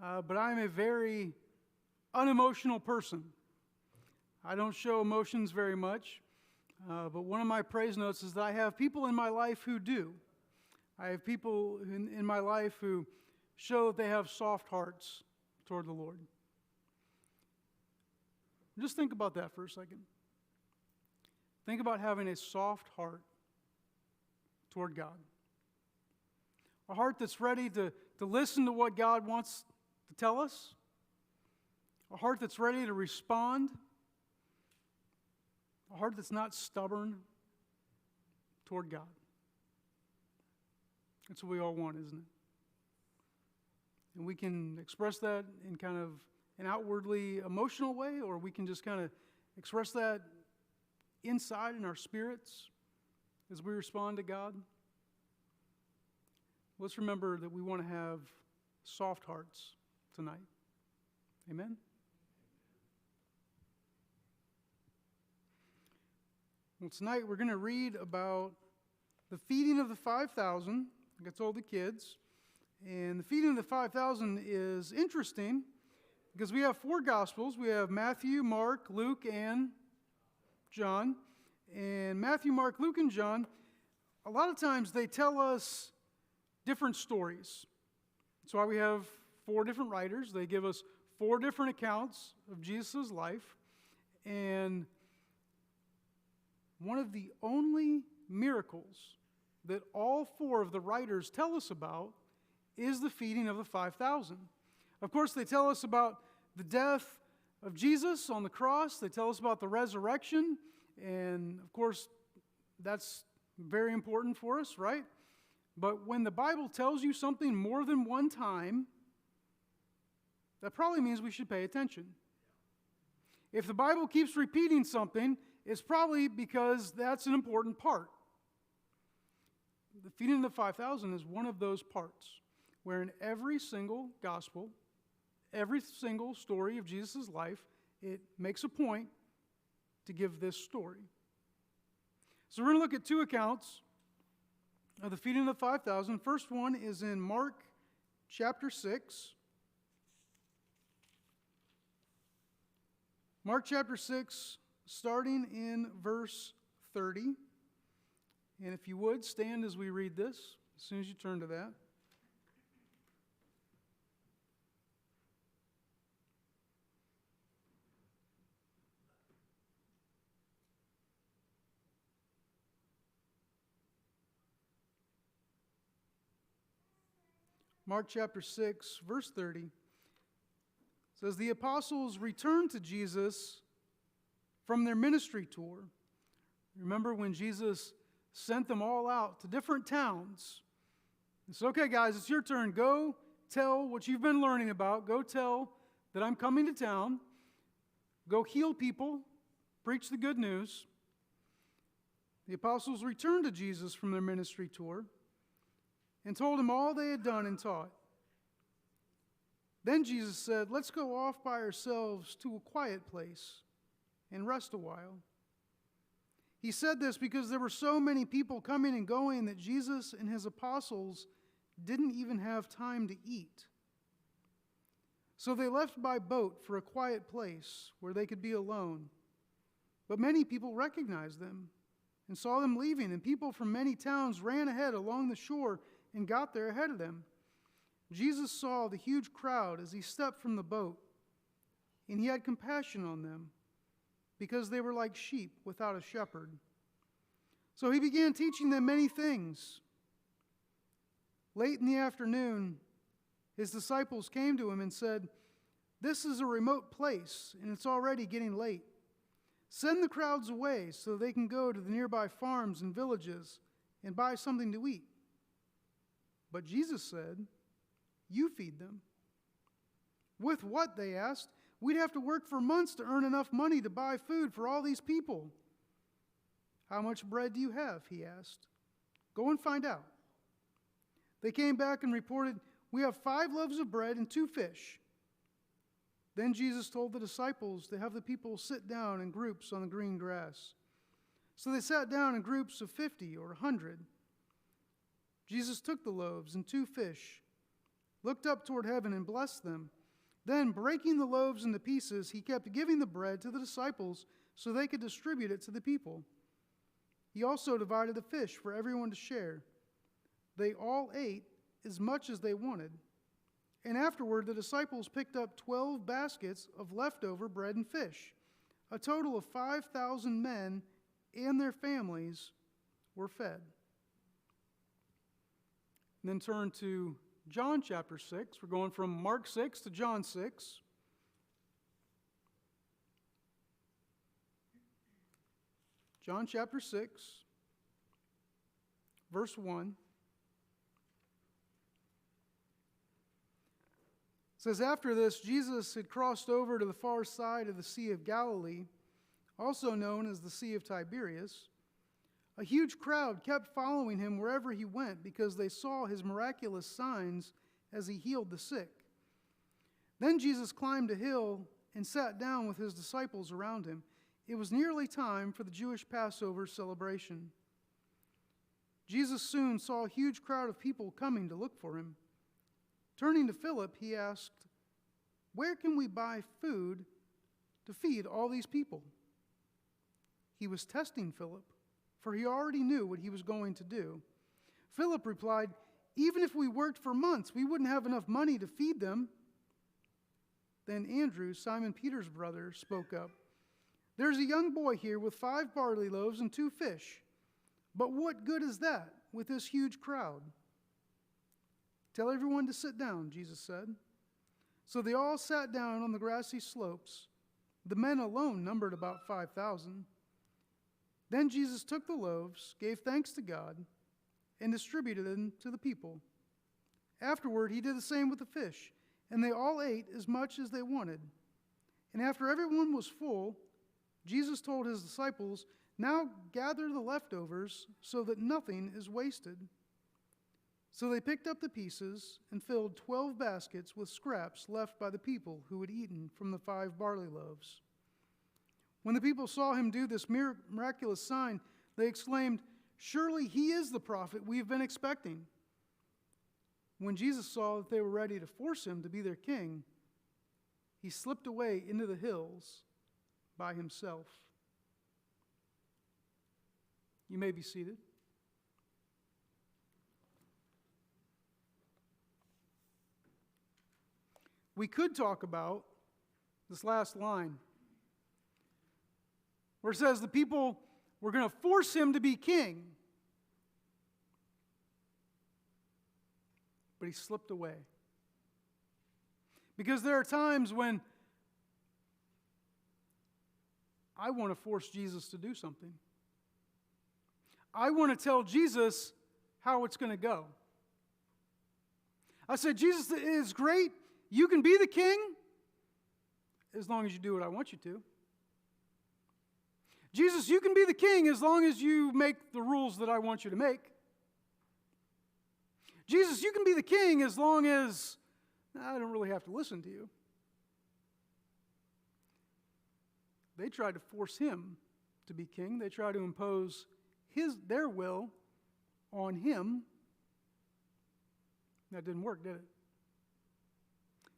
but I'm a very unemotional person. I don't show emotions very much, but one of my praise notes is that I have people in my life who do. I have people in my life who show that they have soft hearts toward the Lord. Just think about that for a second. Think about having a soft heart toward God. A heart that's ready to listen to what God wants to tell us. A heart that's ready to respond. A heart that's not stubborn toward God. That's what we all want, isn't it? And we can express that in kind of an outwardly emotional way, or we can just kind of express that inside in our spirits as we respond to God. Let's remember that we want to have soft hearts tonight. Amen? Well, tonight we're going to read about the feeding of the 5,000, like I told the kids. And the feeding of the 5,000 is interesting because we have 4 Gospels. We have Matthew, Mark, Luke, and John. And Matthew, Mark, Luke, and John, a lot of times they tell us different stories. That's why we have 4 different writers. They give us 4 different accounts of Jesus' life. And one of the only miracles that all 4 of the writers tell us about is the feeding of the 5,000. Of course, they tell us about the death of Jesus on the cross. They tell us about the resurrection. And, of course, that's very important for us, right? But when the Bible tells you something more than one time, that probably means we should pay attention. If the Bible keeps repeating something, it's probably because that's an important part. The feeding of the 5,000 is one of those parts where in every single gospel, every single story of Jesus' life, it makes a point to give this story. So we're going to look at 2 accounts of the feeding of the 5,000. First one is in Mark chapter 6. Mark chapter 6, starting in verse 30. And if you would, stand as we read this, as soon as you turn to that. Mark chapter 6, verse 30 says, "The apostles returned to Jesus from their ministry tour." Remember when Jesus sent them all out to different towns. He said, "Okay, guys, it's your turn. Go tell what you've been learning about. Go tell that I'm coming to town. Go heal people. Preach the good news." The apostles returned to Jesus from their ministry tour and told him all they had done and taught. Then Jesus said, "Let's go off by ourselves to a quiet place and rest a while." He said this because there were so many people coming and going that Jesus and his apostles didn't even have time to eat. So they left by boat for a quiet place where they could be alone. But many people recognized them and saw them leaving, and people from many towns ran ahead along the shore and got there ahead of them. Jesus saw the huge crowd as he stepped from the boat, and he had compassion on them because they were like sheep without a shepherd. So he began teaching them many things. Late in the afternoon, his disciples came to him and said, "This is a remote place, and it's already getting late. Send the crowds away so they can go to the nearby farms and villages and buy something to eat." But Jesus said, "You feed them." "With what?" they asked. "We'd have to work for months to earn enough money to buy food for all these people." "How much bread do you have?" he asked. "Go and find out." They came back and reported, "We have 5 loaves of bread and 2 fish." Then Jesus told the disciples to have the people sit down in groups on the green grass. So they sat down in groups of 50 or 100. Jesus took the loaves and 2 fish, looked up toward heaven and blessed them. Then, breaking the loaves into pieces, he kept giving the bread to the disciples so they could distribute it to the people. He also divided the fish for everyone to share. They all ate as much as they wanted. And afterward, the disciples picked up 12 baskets of leftover bread and fish. A total of 5,000 men and their families were fed. And then turn to John chapter 6. We're going from Mark 6 to John 6. John chapter 6, verse 1. It says, after this, Jesus had crossed over to the far side of the Sea of Galilee, also known as the Sea of Tiberias. A huge crowd kept following him wherever he went because they saw his miraculous signs as he healed the sick. Then Jesus climbed a hill and sat down with his disciples around him. It was nearly time for the Jewish Passover celebration. Jesus soon saw a huge crowd of people coming to look for him. Turning to Philip, he asked, "Where can we buy food to feed all these people?" He was testing Philip, for he already knew what he was going to do. Philip replied, "Even if we worked for months, we wouldn't have enough money to feed them." Then Andrew, Simon Peter's brother, spoke up. "There's a young boy here with 5 barley loaves and 2 fish. But what good is that with this huge crowd?" "Tell everyone to sit down," Jesus said. So they all sat down on the grassy slopes. The men alone numbered about 5,000. Then Jesus took the loaves, gave thanks to God, and distributed them to the people. Afterward, he did the same with the fish, and they all ate as much as they wanted. And after everyone was full, Jesus told his disciples, "Now gather the leftovers so that nothing is wasted." So they picked up the pieces and filled 12 baskets with scraps left by the people who had eaten from the 5 barley loaves. When the people saw him do this miraculous sign, they exclaimed, "Surely he is the prophet we've been expecting." When Jesus saw that they were ready to force him to be their king, he slipped away into the hills by himself. You may be seated. We could talk about this last line, where it says the people were going to force him to be king. But he slipped away. Because there are times when I want to force Jesus to do something. I want to tell Jesus how it's going to go. I said, "Jesus, it is great. You can be the king as long as you do what I want you to. Jesus, you can be the king as long as you make the rules that I want you to make. Jesus, you can be the king as long as I don't really have to listen to you." They tried to force him to be king. They tried to impose their will on him. That didn't work, did it?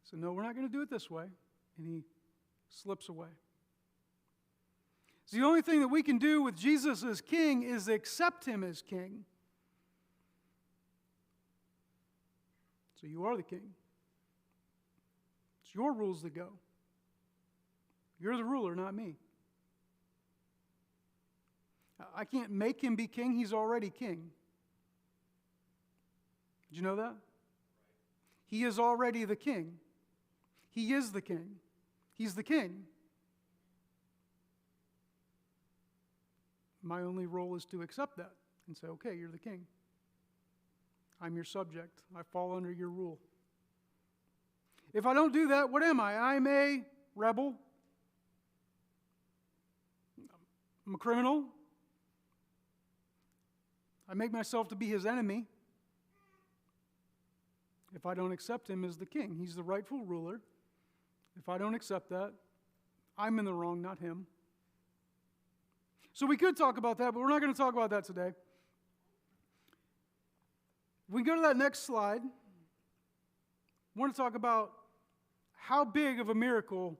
So no, we're not going to do it this way. And he slips away. So the only thing that we can do with Jesus as king is accept him as king. So you are the king. It's your rules that go. You're the ruler, not me. I can't make him be king. He's already king. Did you know that? He is already the king. He is the king. He's the king. My only role is to accept that and say, "Okay, you're the king. I'm your subject. I fall under your rule." If I don't do that, what am I? I'm a rebel. I'm a criminal. I make myself to be his enemy. If I don't accept him as the king, he's the rightful ruler. If I don't accept that, I'm in the wrong, not him. So we could talk about that, but we're not going to talk about that today. We can go to that next slide. I want to talk about how big of a miracle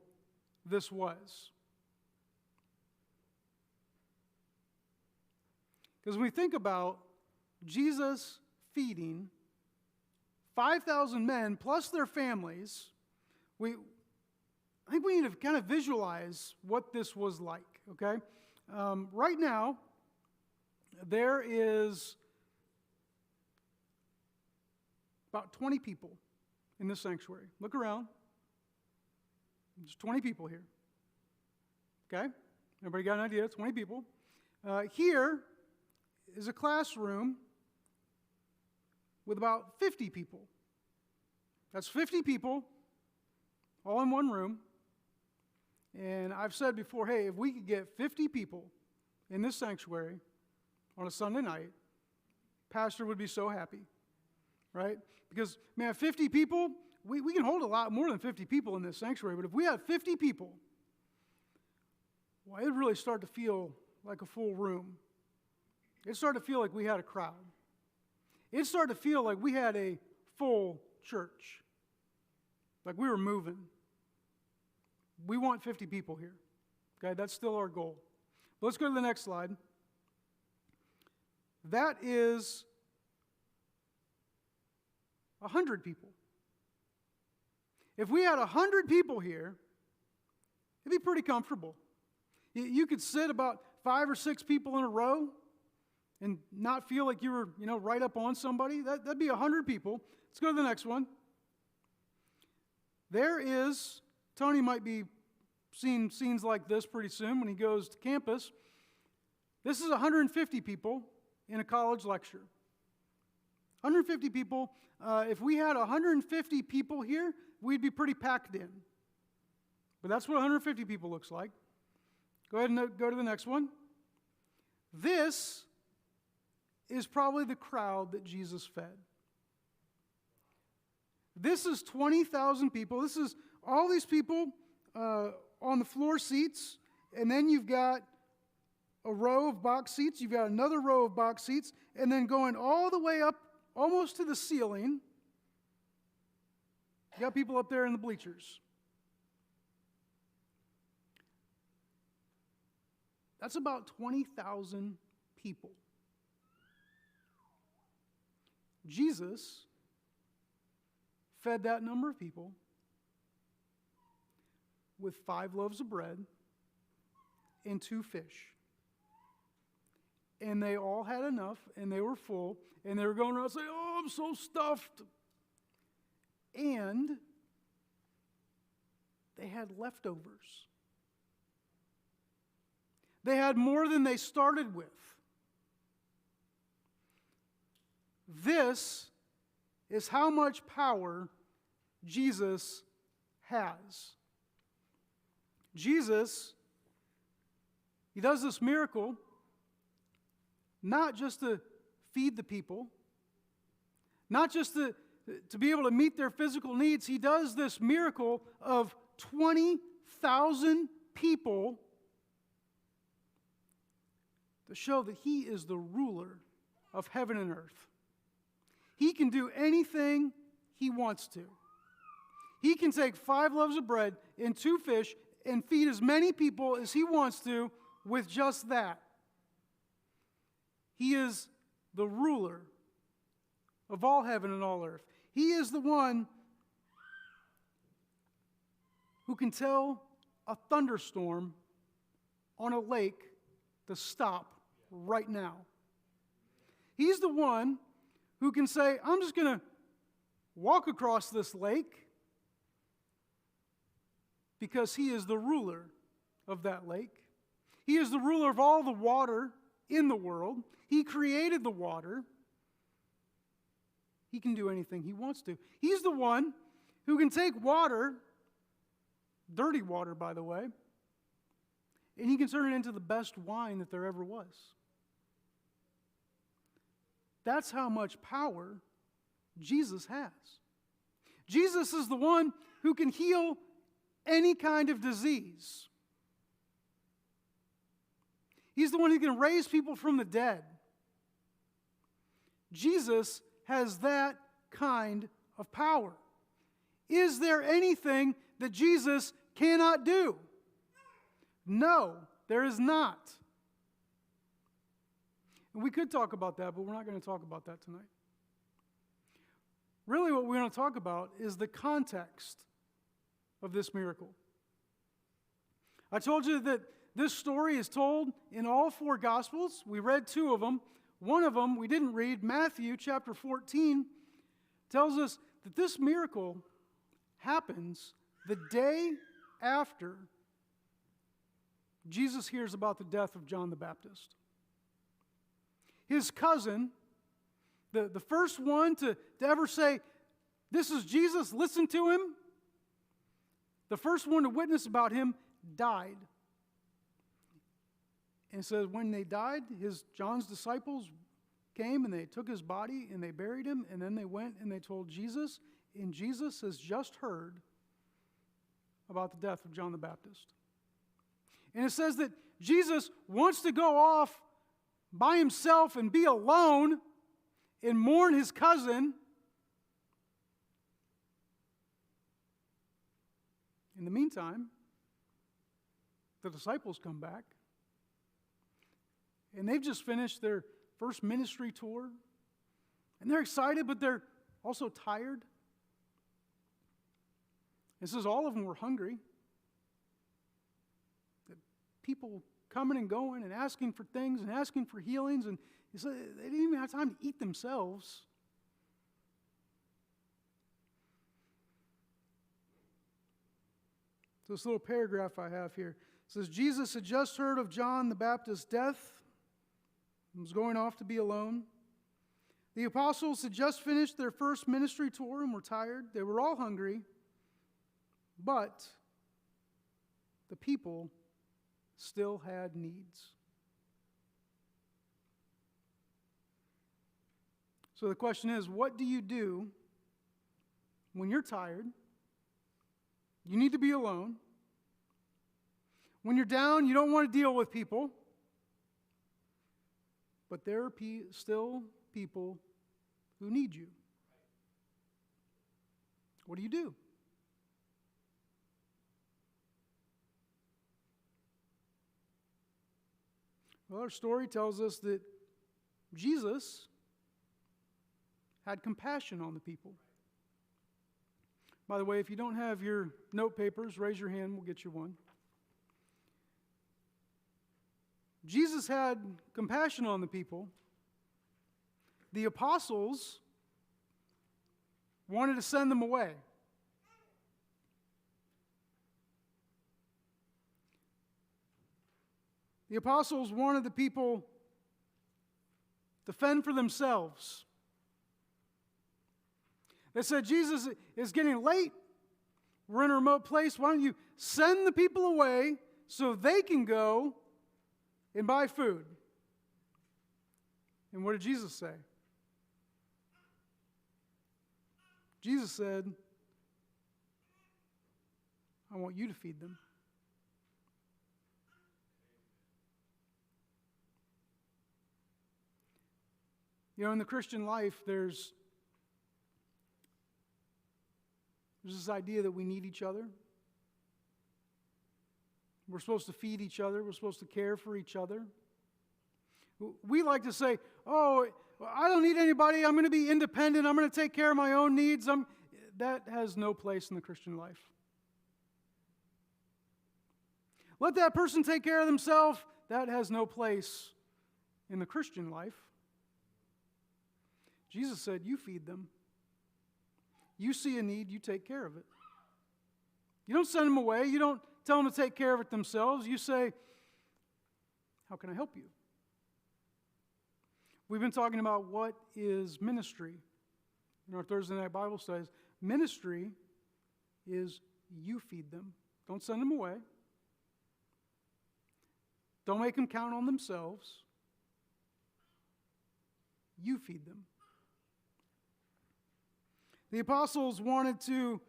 this was. Because when we think about Jesus feeding 5,000 men plus their families, I think we need to kind of visualize what this was like, okay? Right now, there is about 20 people in this sanctuary. Look around. There's 20 people here. Okay? Everybody got an idea? 20 people. Here is a classroom with about 50 people. That's 50 people all in one room. And I've said before, hey, if we could get 50 people in this sanctuary on a Sunday night, pastor would be so happy, right? Because, man, 50 people, we can hold a lot more than 50 people in this sanctuary, but if we have 50 people, well, it would really start to feel like a full room. It started to feel like we had a crowd. It started to feel like we had a full church, like we were moving. We want 50 people here. Okay, that's still our goal. But let's go to the next slide. That is 100 people. If we had 100 people here, it'd be pretty comfortable. You could sit about 5 or 6 people in a row and not feel like you were, right up on somebody. That'd be 100 people. Let's go to the next one. There is, Tony might be seeing scenes like this pretty soon when he goes to campus. This is 150 people in a college lecture. 150 people. If we had 150 people here, we'd be pretty packed in. But that's what 150 people looks like. Go ahead and go to the next one. This is probably the crowd that Jesus fed. This is 20,000 people. This is all these people on the floor seats, and then you've got a row of box seats. You've got another row of box seats, and then going all the way up almost to the ceiling, you got people up there in the bleachers. That's about 20,000 people. Jesus fed that number of people with 5 loaves of bread and 2 fish. And they all had enough, and they were full, and they were going around saying, "Oh, I'm so stuffed." And they had leftovers. They had more than they started with. This is how much power Jesus has. Jesus, he does this miracle not just to feed the people, not just to be able to meet their physical needs. He does this miracle of 20,000 people to show that he is the ruler of heaven and earth. He can do anything he wants to. He can take 5 loaves of bread and 2 fish and feed as many people as he wants to with just that. He is the ruler of all heaven and all earth. He is the one who can tell a thunderstorm on a lake to stop right now. He's the one who can say, "I'm just going to walk across this lake," because he is the ruler of that lake. He is the ruler of all the water in the world. He created the water. He can do anything he wants to. He's the one who can take water, dirty water, by the way, and he can turn it into the best wine that there ever was. That's how much power Jesus has. Jesus is the one who can heal any kind of disease. He's the one who can raise people from the dead. Jesus has that kind of power. Is there anything that Jesus cannot do? No, there is not. And we could talk about that, but we're not going to talk about that tonight. Really, what we're going to talk about is the context of this miracle. I told you that this story is told in all four Gospels. We read two of them. One of them we didn't read, Matthew chapter 14, tells us that this miracle happens the day after Jesus hears about the death of John the Baptist. His cousin, the first one to ever say, "This is Jesus, listen to him," the first one to witness about him died. And it says when they died, John's disciples came and they took his body and they buried him, and then they went and they told Jesus, and Jesus has just heard about the death of John the Baptist. And it says that Jesus wants to go off by himself and be alone and mourn his cousin. In the meantime, the disciples come back, and they've just finished their first ministry tour, and they're excited, but they're also tired. It says all of them were hungry. The people coming and going and asking for things and asking for healings, and he said they didn't even have time to eat themselves. So this little paragraph I have here says, Jesus had just heard of John the Baptist's death and was going off to be alone. The apostles had just finished their first ministry tour and were tired. They were all hungry, but the people still had needs. So the question is, what do you do when you're tired? You need to be alone. When you're down, you don't want to deal with people. But there are still people who need you. What do you do? Well, our story tells us that Jesus had compassion on the people. By the way, if you don't have your note papers, raise your hand, we'll get you one. Jesus had compassion on the people. The apostles wanted to send them away. The apostles wanted the people to fend for themselves. They said, Jesus is getting late. We're in a remote place. Why don't you send the people away so they can go and buy food? And what did Jesus say? Jesus said, I want you to feed them. You know, in the Christian life, there's this idea that we need each other. We're supposed to feed each other. We're supposed to care for each other. We like to say, oh, I don't need anybody. I'm going to be independent. I'm going to take care of my own needs. That has no place in the Christian life. Let that person take care of themselves. That has no place in the Christian life. Jesus said, you feed them. You see a need, you take care of it. You don't send them away. You don't tell them to take care of it themselves. You say, how can I help you? We've been talking about what is ministry in our Thursday night Bible studies. Ministry is you feed them. Don't send them away. Don't make them count on themselves. You feed them. The apostles wanted to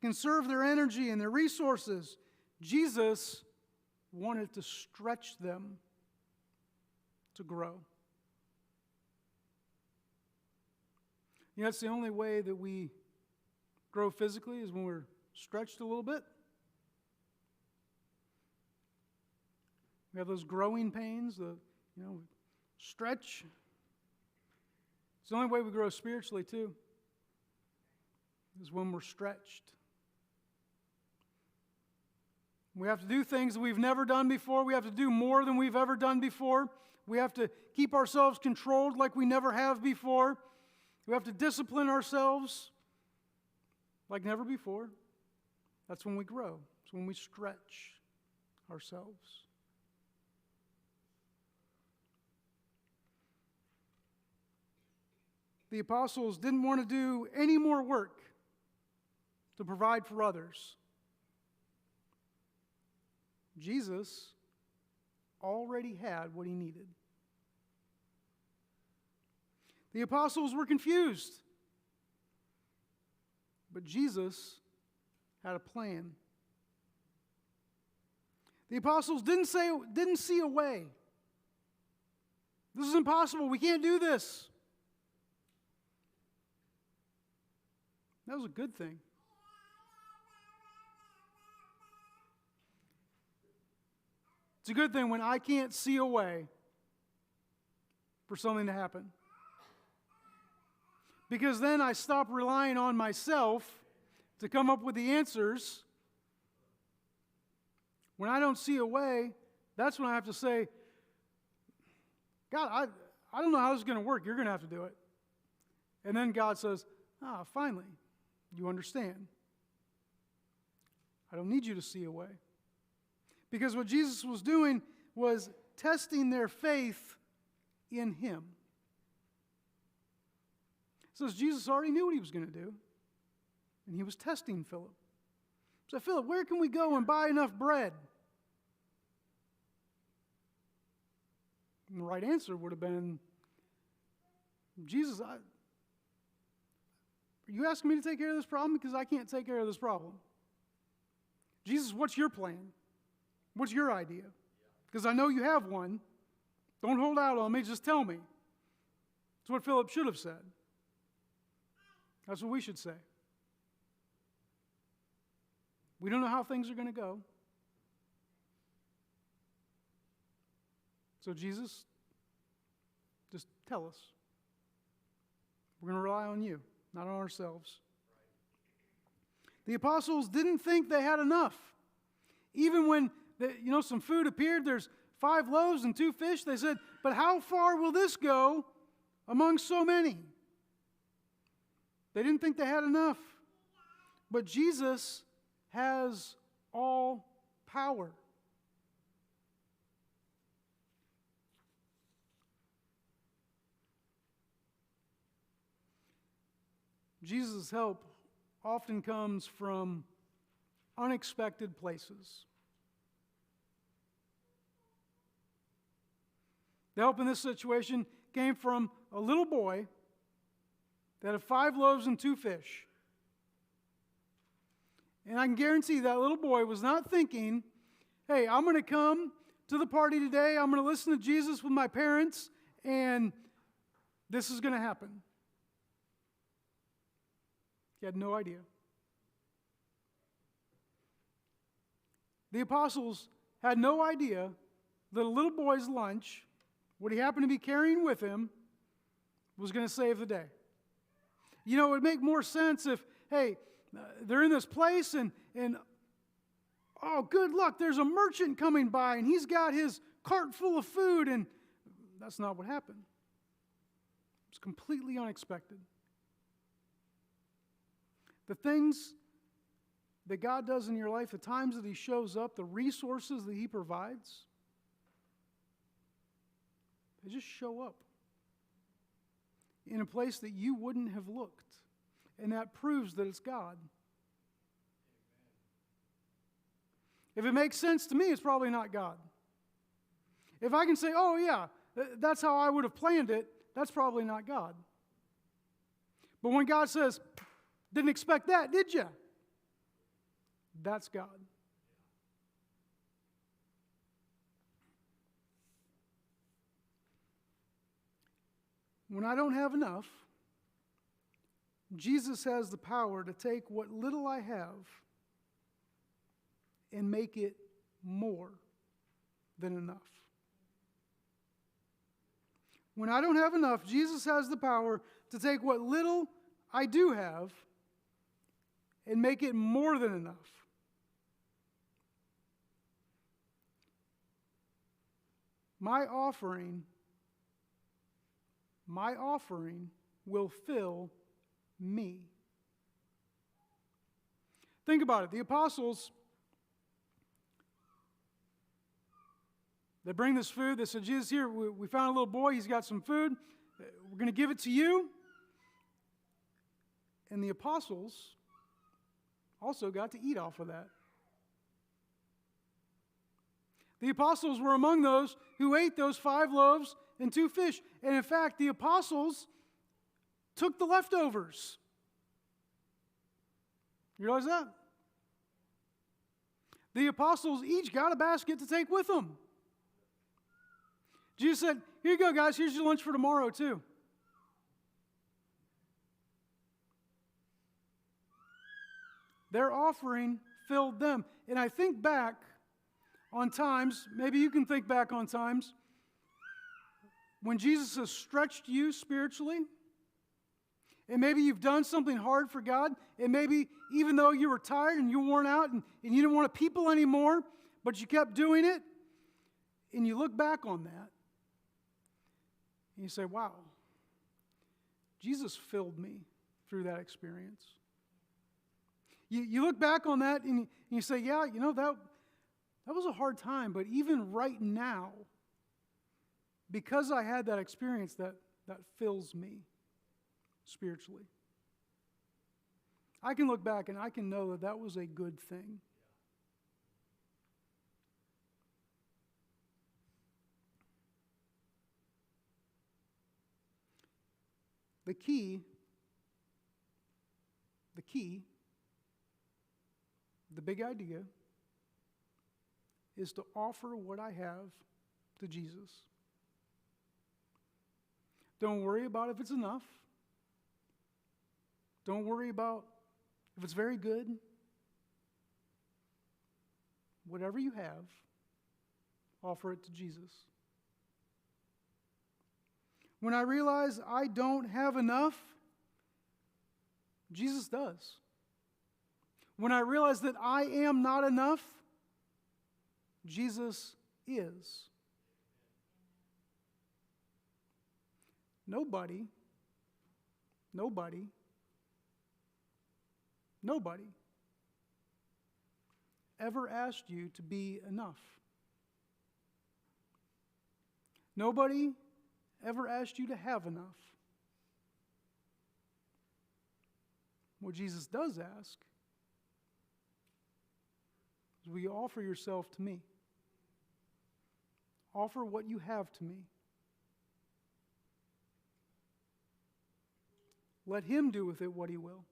conserve their energy and their resources. Jesus wanted to stretch them to grow. You know, that's the only way that we grow physically is when we're stretched a little bit. We have those growing pains, stretch. It's the only way we grow spiritually too, is when we're stretched. We have to do things that we've never done before. We have to do more than we've ever done before. We have to keep ourselves controlled like we never have before. We have to discipline ourselves like never before. That's when we grow. It's when we stretch ourselves. The apostles didn't want to do any more work to provide for others. Jesus already had what he needed. The apostles were confused, but Jesus had a plan. The apostles didn't see a way. This is impossible. We can't do this. That was a good thing. It's a good thing when I can't see a way for something to happen. Because then I stop relying on myself to come up with the answers. When I don't see a way, that's when I have to say, God, I don't know how this is going to work. You're going to have to do it. And then God says, finally, you understand. I don't need you to see a way. Because what Jesus was doing was testing their faith in him. It says Jesus already knew what he was going to do. And he was testing Philip. So, Philip, where can we go and buy enough bread? And the right answer would have been, Jesus, are you asking me to take care of this problem? Because I can't take care of this problem. Jesus, what's your plan? What's your idea? Because I know you have one. Don't hold out on me, just tell me. That's what Philip should have said. That's what we should say. We don't know how things are going to go. So Jesus, just tell us. We're going to rely on you, not on ourselves. The apostles didn't think they had enough. Even when some food appeared, there's 5 loaves and 2 fish. They said, but how far will this go among so many? They didn't think they had enough. But Jesus has all power. Jesus' help often comes from unexpected places. The help in this situation came from a little boy that had 5 loaves and 2 fish. And I can guarantee that little boy was not thinking, hey, I'm going to come to the party today, I'm going to listen to Jesus with my parents, and this is going to happen. He had no idea. The apostles had no idea that a little boy's lunch, what he happened to be carrying with him, was going to save the day. It would make more sense if, hey, they're in this place and oh, good luck, there's a merchant coming by and he's got his cart full of food, and that's not what happened. It was completely unexpected. The things that God does in your life, the times that he shows up, the resources that he provides, they just show up in a place that you wouldn't have looked. And that proves that it's God. If it makes sense to me, it's probably not God. If I can say, oh yeah, that's how I would have planned it, that's probably not God. But when God says, didn't expect that, did you? That's God. When I don't have enough, Jesus has the power to take what little I have and make it more than enough. When I don't have enough, Jesus has the power to take what little I do have and make it more than enough. My offering will fill me. Think about it. The apostles, they bring this food. They said, Jesus, here, we found a little boy. He's got some food. We're going to give it to you. And the apostles also got to eat off of that. The apostles were among those who ate those 5 loaves and 2 fish. And in fact, the apostles took the leftovers. You realize that? The apostles each got a basket to take with them. Jesus said, here you go, guys. Here's your lunch for tomorrow, too. Their offering filled them. And I think back on times, maybe you can think back on times, when Jesus has stretched you spiritually, and maybe you've done something hard for God, and maybe even though you were tired and you were worn out and you didn't want to people anymore, but you kept doing it, and you look back on that, and you say, wow, Jesus filled me through that experience. You look back on that and you say, yeah, you know, that was a hard time, but even right now, because I had that experience, that fills me spiritually. I can look back and I can know that that was a good thing. The key, the big idea, is to offer what I have to Jesus. Don't worry about if it's enough. Don't worry about if it's very good. Whatever you have, offer it to Jesus. When I realize I don't have enough, Jesus does. When I realize that I am not enough, Jesus is. Nobody ever asked you to be enough. Nobody ever asked you to have enough. What Jesus does ask is, will you offer yourself to me? Offer what you have to me. Let him do with it what he will.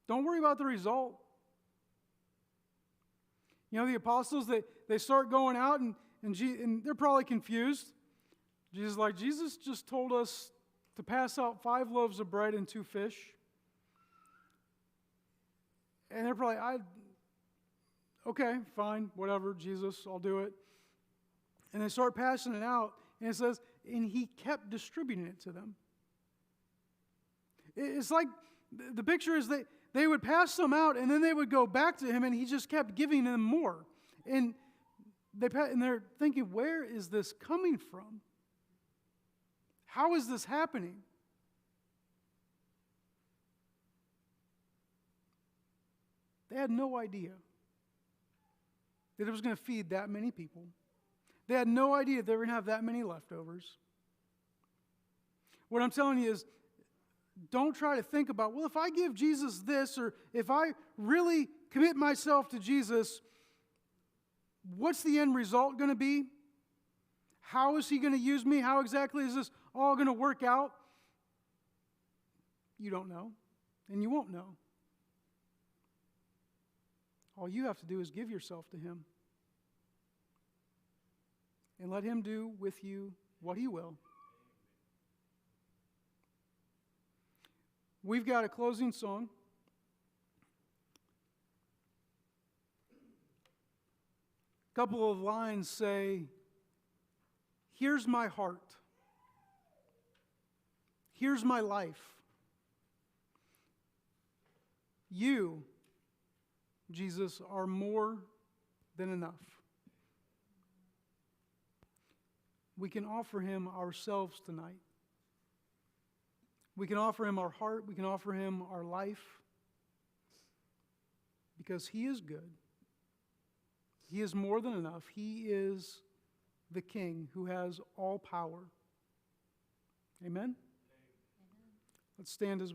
Don't worry about the result. You know, the apostles, they start going out and they're probably confused. Jesus just told us to pass out 5 loaves of bread and 2 fish. And they're probably, okay, fine, whatever, Jesus, I'll do it. And they start passing it out, and it says, and he kept distributing it to them. It's like, the picture is that they would pass some out, and then they would go back to him, and he just kept giving them more. And they're thinking, where is this coming from? How is this happening? They had no idea that it was going to feed that many people. They had no idea they were going to have that many leftovers. What I'm telling you is, don't try to think about, well, if I give Jesus this, or if I really commit myself to Jesus, what's the end result going to be? How is he going to use me? How exactly is this all going to work out? You don't know, and you won't know. All you have to do is give yourself to him and let him do with you what he will. We've got a closing song. A couple of lines say, "Here's my heart. Here's my life. You, Jesus, are more than enough." We can offer him ourselves tonight. We can offer him our heart. We can offer him our life. Because he is good. He is more than enough. He is the King who has all power. Amen? Let's stand as we